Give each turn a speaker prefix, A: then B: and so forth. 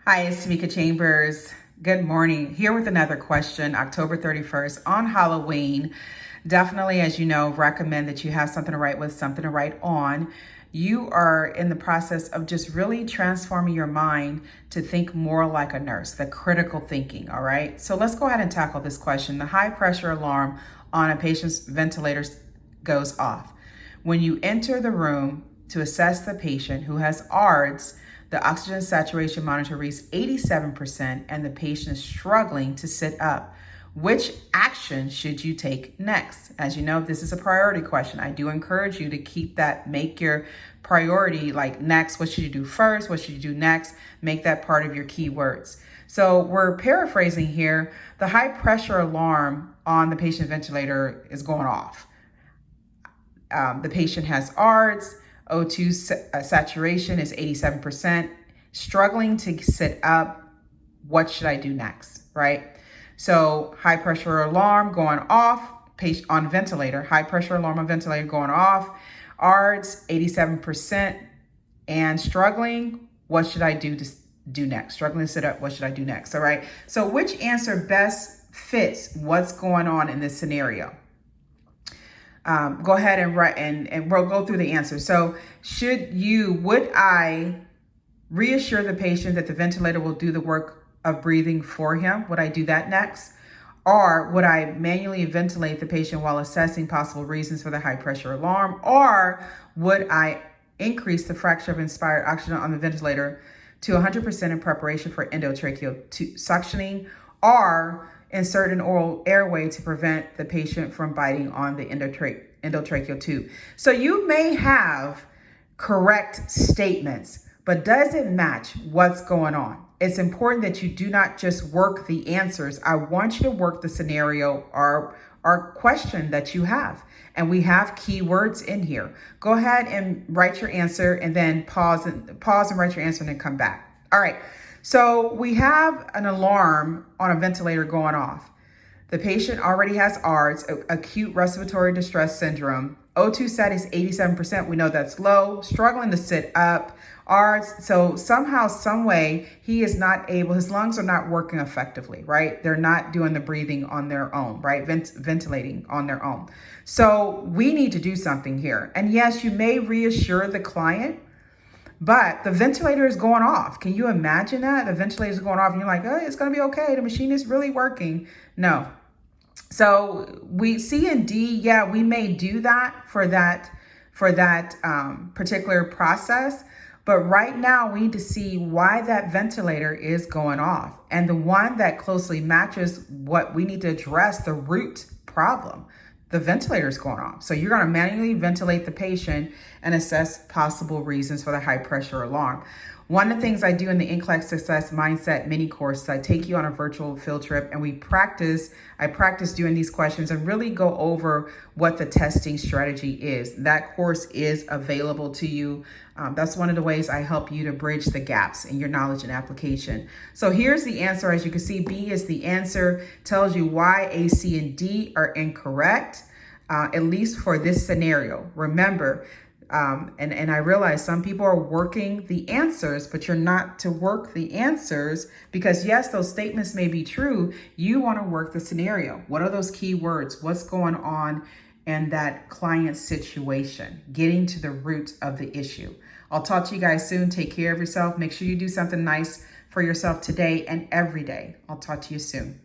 A: Hi, it's Tamika Chambers. Good morning. Here with another question, October 31st on Halloween. Definitely, as you know, recommend that you have something to write with, something to write on. You are in the process of just really transforming your mind to think more like a nurse, the critical thinking, all right? So let's go ahead and tackle this question. The high pressure alarm on a patient's ventilator goes off. When you enter the room to assess the patient who has ARDS, the oxygen saturation monitor reads 87% and the patient is struggling to sit up. Which action should you take next? As you know, this is a priority question. I do encourage you to keep that, make your priority like next. What should you do first? What should you do next? Make that part of your keywords. So we're paraphrasing here. The high pressure alarm on the patient ventilator is going off. The patient has ARDS. O2 saturation is 87%, struggling to sit up. What should I do next, right? So high pressure alarm going off, patient on ventilator, high pressure alarm on ventilator going off, ARDS 87% and struggling. What should I do next? Struggling to sit up. What should I do next? All right. So which answer best fits what's going on in this scenario? Go ahead and write and we'll go through the answer. So would I reassure the patient that the ventilator will do the work of breathing for him? Would I do that next? Or would I manually ventilate the patient while assessing possible reasons for the high pressure alarm? Or would I increase the fraction of inspired oxygen on the ventilator to 100% in preparation for endotracheal suctioning? Or insert an oral airway to prevent the patient from biting on the endotracheal tube. So you may have correct statements, but does it match what's going on? It's important that you do not just work the answers. I want you to work the scenario or question that you have. And we have keywords in here. Go ahead and write your answer and then pause and write your answer and then come back. All right. So we have an alarm on a ventilator going off. The patient already has ARDS, acute respiratory distress syndrome. O2 sat is 87%. We know that's low, struggling to sit up, ARDS. So somehow, some way, he is not able, his lungs are not working effectively, right? They're not doing the breathing on their own, right? Ventilating on their own. So we need to do something here. And yes, you may reassure the client, but the ventilator is going off. Can you imagine that? The ventilator is going off and you're like, oh, it's going to be okay. The machine is really working. No. So we C and D, yeah, we may do that for that particular process. But right now we need to see why that ventilator is going off. And the one that closely matches what we need to address, the root problem. The ventilator is going off. So you're going to manually ventilate the patient and assess possible reasons for the high pressure alarm. One of the things I do in the NCLEX Success Mindset Mini-Course is I take you on a virtual field trip and I practice doing these questions and really go over what the testing strategy is. That course is available to you. That's one of the ways I help you to bridge the gaps in your knowledge and application. So here's the answer. As you can see, B is the answer, tells you why A, C, and D are incorrect, at least for this scenario. Remember, and I realize some people are working the answers, but you're not to work the answers because yes, those statements may be true. You want to work the scenario. What are those key words? What's going on in that client situation? Getting to the root of the issue. I'll talk to you guys soon. Take care of yourself. Make sure you do something nice for yourself today and every day. I'll talk to you soon.